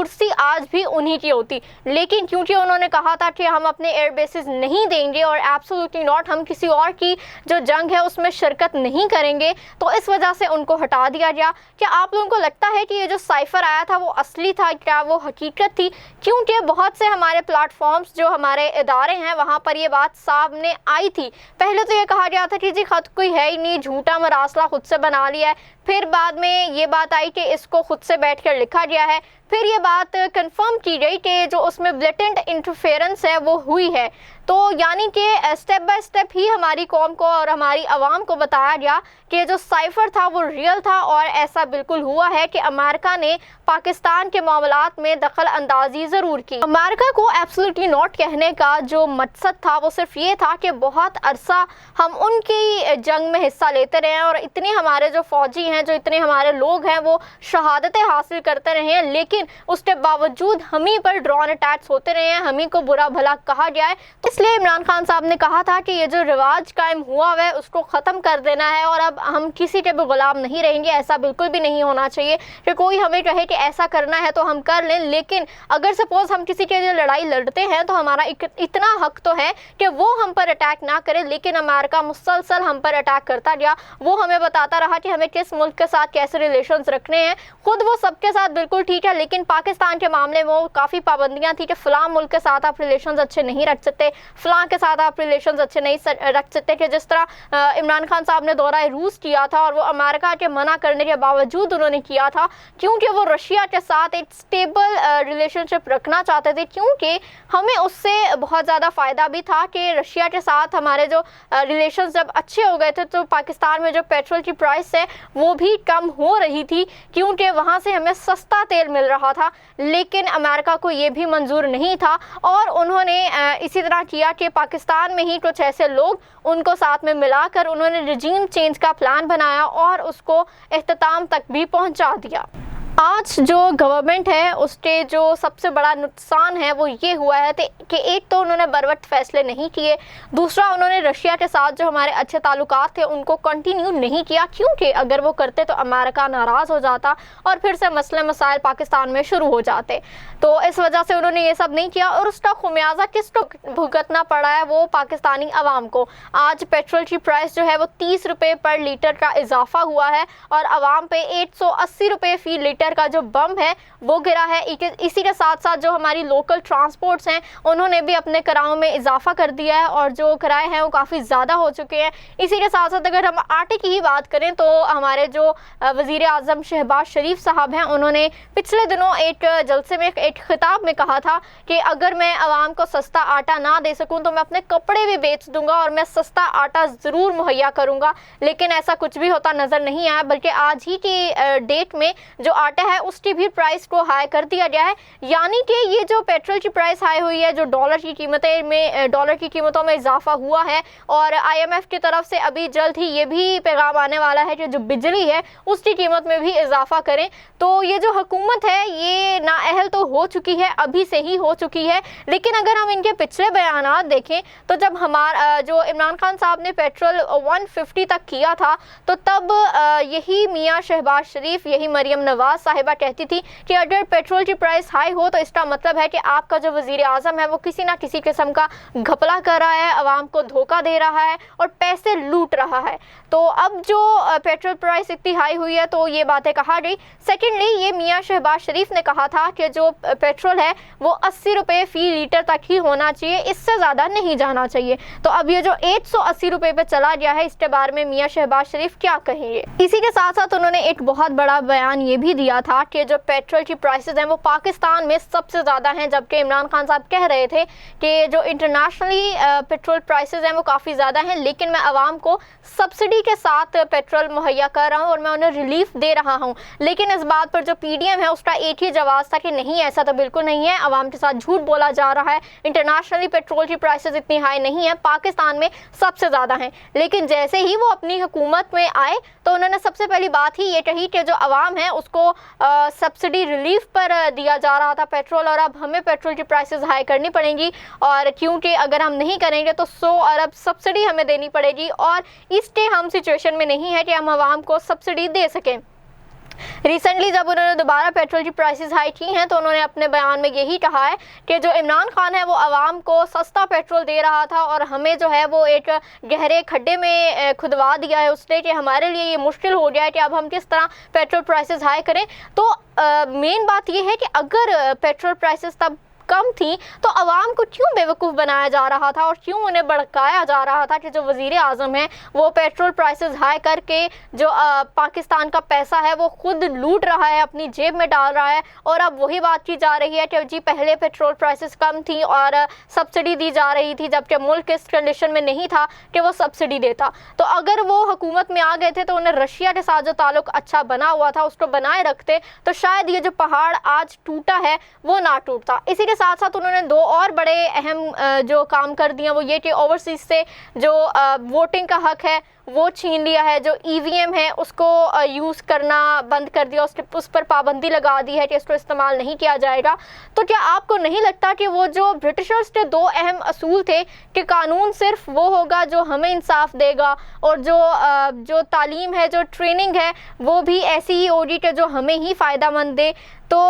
کرسی آج بھی انہی کی ہوتی، لیکن کیونکہ انہوں نے کہا تھا کہ ہم اپنے ایئر بیسز نہیں دیں گے اور ایبسولوٹلی ناٹ، ہم کسی اور کی جو جنگ ہے اس میں شرکت نہیں کریں گے، تو اس وجہ سے ان کو ہٹا دیا گیا۔ کیا آپ لوگوں کو لگتا ہے کہ یہ جو سائفر آیا تھا وہ اصلی تھا، کیا وہ حقیقت تھی؟ کیونکہ بہت سے ہمارے پلیٹ فارمز جو ہمارے ادارے ہیں وہاں پر یہ بات سامنے آئی تھی۔ پہلے تو یہ کہا گیا تھا کہ جی خط کوئی ہے ہی نہیں، جھوٹا مراسلہ خود سے بنا لیا ہے، پھر بعد میں یہ بات آئی کہ اس کو خود سے بیٹھ کر لکھا گیا ہے، پھر یہ بات کنفرم کی گئی کہ جو اس میں بلیٹنٹ انٹرفیئرنس ہے وہ ہوئی ہے۔ تو یعنی کہ اسٹیپ بائی اسٹیپ ہی ہماری قوم کو اور ہماری عوام کو بتایا گیا کہ جو سائفر تھا وہ ریئل تھا، اور ایسا بالکل ہوا ہے کہ امریکہ نے پاکستان کے معاملات میں دخل اندازی ضرور کی۔ امریکہ کو ایبسولوٹلی ناٹ کہنے کا جو مقصد تھا وہ صرف یہ تھا کہ بہت عرصہ ہم ان کی جنگ میں حصہ لیتے رہے ہیں اور اتنے ہمارے جو فوجی ہیں، جو اتنے ہمارے لوگ ہیں وہ شہادتیں حاصل کرتے رہے ہیں، لیکن اس کے باوجود ہمیں پر ڈرون اٹیکس ہوتے رہے ہیں، ہمیں کو برا بھلا کہا گیا ہے۔ تو اس لیے عمران خان صاحب نے کہا تھا کہ یہ جو رواج قائم ہوا ہے اس کو ختم کر دینا ہے، اور اب ہم کسی کے بھی غلام نہیں رہیں گے۔ ایسا بالکل بھی نہیں ہونا چاہیے کہ کوئی ہمیں کہے کہ ایسا کرنا ہے تو ہم کر لیں، لیکن اگر سپوز ہم کسی کے لیے لڑائی لڑتے ہیں تو ہمارا اتنا حق تو ہے کہ وہ ہم پر اٹیک نہ کرے، لیکن امریکہ مسلسل ہم پر اٹیک کرتا گیا۔ وہ ہمیں بتاتا رہا کہ ہمیں کس ملک کے ساتھ کیسے ریلیشنز رکھنے ہیں، خود وہ سب کے ساتھ بالکل ٹھیک ہے، لیکن پاکستان کے معاملے میں وہ کافی پابندیاں تھیں کہ فلاں ملک کے ساتھ آپ ریلیشنز اچھے نہیں رکھ سکتے، فلاں کے ساتھ آپ ریلیشنز اچھے نہیں رکھ سکتے، کہ جس طرح عمران خان صاحب نے دورہ روس کیا تھا اور وہ امریکہ کے منع کرنے کے باوجود انہوں نے کیا تھا، کیونکہ وہ رشیا کے ساتھ ایک سٹیبل ریلیشن شپ رکھنا چاہتے تھے، کیونکہ ہمیں اس سے بہت زیادہ فائدہ بھی تھا کہ رشیا کے ساتھ ہمارے جو ریلیشنز جب اچھے ہو گئے تھے تو پاکستان میں جو پیٹرول کی پرائس ہے وہ بھی کم ہو رہی تھی، کیونکہ وہاں سے ہمیں سستا تیل مل رہا تھا، لیکن امریکہ کو یہ بھی منظور نہیں تھا، اور انہوں نے اسی طرح کیا کہ پاکستان میں ہی کچھ ایسے لوگ ان کو ساتھ میں ملا کر انہوں نے رجیم چینج کا پلان بنایا اور اس کو اختتام تک بھی پہنچا دیا۔ آج جو گورنمنٹ ہے اس کے جو سب سے بڑا نقصان ہے وہ یہ ہوا ہے کہ ایک تو انہوں نے بروقت فیصلے نہیں کیے، دوسرا انہوں نے رشیا کے ساتھ جو ہمارے اچھے تعلقات تھے ان کو کنٹینیو نہیں کیا، کیونکہ اگر وہ کرتے تو امریکہ ناراض ہو جاتا اور پھر سے مسئلے مسائل پاکستان میں شروع ہو جاتے، تو اس وجہ سے انہوں نے یہ سب نہیں کیا، اور اس کا خمیازہ کس کو بھگتنا پڑا ہے؟ وہ پاکستانی عوام کو۔ آج پیٹرول کی پرائس جو ہے وہ 30 روپے پر لیٹر کا اضافہ ہوا ہے اور عوام پہ 880 روپے فی لیٹر کا جو بم ہے وہ گرا ہے۔ اسی کے ساتھ ساتھ جو ہماری لوکل ٹرانسپورٹس ہیں انہوں نے بھی اپنے کرایوں میں اضافہ کر دیا ہے اور جو کرائے ہیں وہ کافی زیادہ ہو چکے ہیں۔ اسی کے ساتھ ساتھ اگر ہم آٹے کی ہی بات کریں تو ہمارے جو وزیر اعظم شہباز شریف صاحب ہیں انہوں نے پچھلے دنوں ایک جلسے میں ایک خطاب میں کہا تھا کہ اگر میں عوام کو سستا آٹا نہ دے سکوں تو میں اپنے کپڑے بھی بیچ دوں گا اور میں سستا آٹا ضرور مہیا کروں گا، لیکن ایسا کچھ بھی ہوتا نظر نہیں آیا، بلکہ آج ہی کی ڈیٹ میں جو آٹا ہے اس کی بھی پرائس کو ہائی کر دیا گیا ہے، یعنی کہ یہ جو پیٹرول کی پرائس ہائی ہوئی ہے، جو ڈالر کی قیمتوں میں اضافہ ہوا ہے، اور آئی ایم ایف کی طرف سے ابھی جلد ہی یہ بھی پیغام آنے والا ہے کہ جو بجلی ہے اس کی قیمت میں بھی اضافہ کریں، تو یہ جو حکومت ہے یہ نااہل تو ہو چکی ہے، ابھی سے ہی ہو چکی ہے، لیکن اگر ہم ان کے پچھلے بیانات دیکھیں تو جب ہمارا جو عمران خان صاحب نے پیٹرول 150 تک کیا تھا تو تب یہی میاں شہباز شریف، یہی مریم نواز صاحبہ کہتی تھی کہ اگر پیٹرول کی پرائس ہائی ہو تو اس کا مطلب ہے کہ آپ کا جو وزیر اعظم ہے وہ کسی نہ کسی قسم کا گھپلا کر رہا ہے، عوام کو دھوکہ دے رہا ہے اور پیسے لوٹ رہا ہے۔ تو اب جو پیٹرول پرائس اتنی ہائی ہوئی ہے تو یہ باتیں کہا گئی۔ سیکنڈلی یہ میاں شہباز شریف نے کہا تھا کہ جو پیٹرول ہے وہ 80 روپے فی لیٹر تک ہی ہونا چاہیے، اس سے زیادہ نہیں جانا چاہیے، تو اب یہ جو 880 روپے پہ چلا گیا ہے اس کے بارے میں میاں شہباز شریف کیا کہیں گے؟ اسی کے ساتھ ساتھ انہوں نے ایک بہت بڑا بیان یہ بھی دیا تھا کہ جو پیٹرول کی پرائسز ہیں وہ پاکستان میں سب سے زیادہ ہیں، جبکہ عمران خان صاحب کہہ رہے تھے کہ جو انٹرنیشنلی پیٹرول پرائسز ہیں وہ کافی زیادہ ہیں، لیکن میں عوام کو سبسڈی کے ساتھ پیٹرول مہیا کر رہا ہوں اور میں انہیں ریلیف دے رہا ہوں، لیکن اس بات پر جو پی ڈی ایم ہے اس کا ایک ہی جواز تھا کہ نہیں، ایسا تو بالکل نہیں ہے، عوام کے ساتھ جھوٹ بولا جا رہا ہے، انٹرنیشنلی پیٹرول کی پرائسز اتنی ہائی نہیں ہیں، پاکستان میں سب سے زیادہ ہیں۔ لیکن جیسے ہی وہ اپنی حکومت میں آئے تو انہوں نے سب سے پہلی بات ہی یہ کہی کہ جو عوام ہے اس کو سبسڈی ریلیف پر دیا جا رہا تھا پیٹرول، اور اب ہمیں پیٹرول کی پرائسز ہائی کرنی پڑیں گی، اور کیونکہ اگر ہم نہیں کریں گے تو 100 ارب سبسڈی ہمیں دینی پڑے گی، اور اس کے ہم سچویشن میں نہیں ہے کہ ہم عوام کو سبسڈی دے سکیں۔ ریسنٹلی جب انہوں نے دوبارہ پیٹرول کی پرائسز ہائی کی ہیں تو انہوں نے اپنے بیان میں یہی کہا ہے کہ جو عمران خان ہے وہ عوام کو سستا پیٹرول دے رہا تھا اور ہمیں جو ہے وہ ایک گہرے کھڈے میں کھدوا دیا ہے اس نے کہ ہمارے لیے یہ مشکل ہو گیا ہے کہ اب ہم کس طرح پیٹرول پرائسز ہائی کریں. تو مین بات یہ ہے کہ اگر پیٹرول پرائسز تب کم تھیں تو عوام کو کیوں بیوقوف بنایا جا رہا تھا اور کیوں انہیں بھڑکایا جا رہا تھا کہ جو وزیر اعظم ہیں وہ پیٹرول پرائسز ہائی کر کے جو پاکستان کا پیسہ ہے وہ خود لوٹ رہا ہے, اپنی جیب میں ڈال رہا ہے. اور اب وہی بات کی جا رہی ہے کہ جی پہلے پیٹرول پرائسز کم تھیں اور سبسڈی دی جا رہی تھی, جبکہ ملک اس کنڈیشن میں نہیں تھا کہ وہ سبسڈی دیتا. تو اگر وہ حکومت میں آ گئے تھے تو انہیں رشیا کے ساتھ جو تعلق اچھا بنا ہوا تھا اس کو بنائے رکھتے تو شاید یہ جو پہاڑ آج ٹوٹا ہے وہ نہ ٹوٹتا. اسی کے ساتھ ساتھ انہوں نے دو اور بڑے اہم جو کام کر دیا وہ یہ کہ اوورسیز سے جو ووٹنگ کا حق ہے وہ چھین لیا ہے, جو ای وی ایم ہے اس کو یوز کرنا بند کر دیا, اس پر پابندی لگا دی ہے کہ اس کو استعمال نہیں کیا جائے گا. تو کیا آپ کو نہیں لگتا کہ وہ جو برٹشرز کے دو اہم اصول تھے کہ قانون صرف وہ ہوگا جو ہمیں انصاف دے گا اور جو تعلیم ہے, جو ٹریننگ ہے وہ بھی ایسی ہی ہوگی کہ جو ہمیں ہی فائدہ مند دے, تو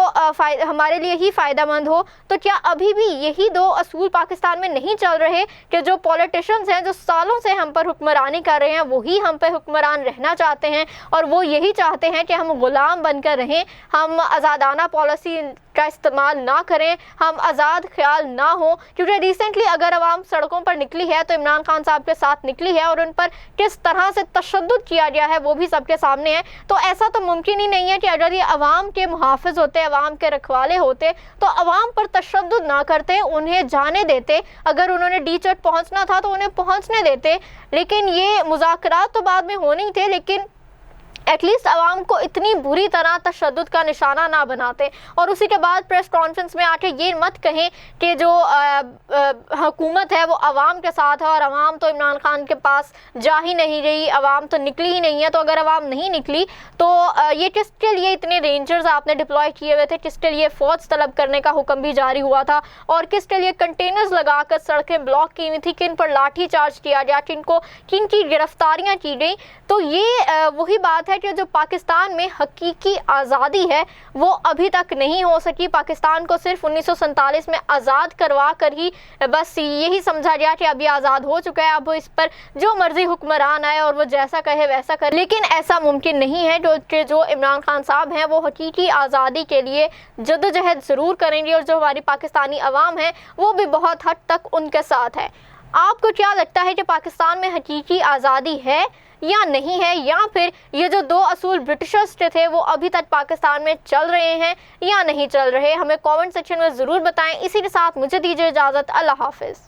ہمارے لیے ہی فائدہ مند ہو, تو کیا ابھی بھی یہی دو اصول پاکستان میں نہیں چل رہے کہ جو پولیٹیشنز ہیں جو سالوں سے ہم پر حکمرانی کر رہے ہیں وہی ہم پہ حکمران رہنا چاہتے ہیں اور وہ یہی چاہتے ہیں کہ ہم غلام بن کر رہیں, ہم آزادانہ پالیسی کا استعمال نہ کریں, ہم آزاد خیال نہ ہوں. کیونکہ ریسنٹلی اگر عوام سڑکوں پر نکلی ہے تو عمران خان صاحب کے ساتھ نکلی ہے اور ان پر کس طرح سے تشدد کیا گیا ہے وہ بھی سب کے سامنے ہے. تو ایسا تو ممکن ہی نہیں ہے کہ اگر یہ عوام کے محافظ ہوتے, عوام کے رکھوالے ہوتے تو عوام پر تشدد نہ کرتے, انہیں جانے دیتے. اگر انہوں نے ڈی چٹ پہنچنا تھا تو انہیں پہنچنے دیتے, لیکن یہ مذاکرات تو بعد میں ہونے ہی تھے, لیکن ایٹ لیسٹ عوام کو اتنی بری طرح تشدد کا نشانہ نہ بناتے. اور اسی کے بعد پریس کانفرنس میں آ کے یہ مت کہیں کہ جو حکومت ہے وہ عوام کے ساتھ ہے اور عوام تو عمران خان کے پاس جا ہی نہیں رہی, عوام تو نکلی ہی نہیں ہے. تو اگر عوام نہیں نکلی تو یہ کس کے لیے اتنے رینجرز آپ نے ڈپلوائے کیے ہوئے تھے, کس کے لیے فوج طلب کرنے کا حکم بھی جاری ہوا تھا اور کس کے لیے کنٹینرز لگا کر سڑکیں بلاک کی ہوئی تھی, کن پر لاٹھی چارج کیا گیا, کن کی گرفتاریاں کی گئیں. تو یہ وہی بات ہے کہ جو پاکستان میں حقیقی آزادی ہے وہ ابھی تک نہیں ہو سکی. پاکستان کو صرف 1947 میں آزاد کروا کر ہی بس یہی سمجھا گیا کہ ابھی آزاد ہو چکا ہے, اب اس پر جو مرضی حکمران آئے اور وہ جیسا کہے ویسا کرے. لیکن ایسا ممکن نہیں ہے کہ جو عمران خان صاحب ہیں وہ حقیقی آزادی کے لیے جدوجہد ضرور کریں گے اور جو ہماری پاکستانی عوام ہے وہ بھی بہت حد تک ان کے ساتھ ہے. آپ کو کیا لگتا ہے کہ پاکستان میں حقیقی آزادی ہے یا نہیں ہے, یا پھر یہ جو دو اصول برٹشرز کے تھے وہ ابھی تک پاکستان میں چل رہے ہیں یا نہیں چل رہے؟ ہمیں کامنٹ سیکشن میں ضرور بتائیں. اسی کے ساتھ مجھے دیجیے اجازت. اللہ حافظ.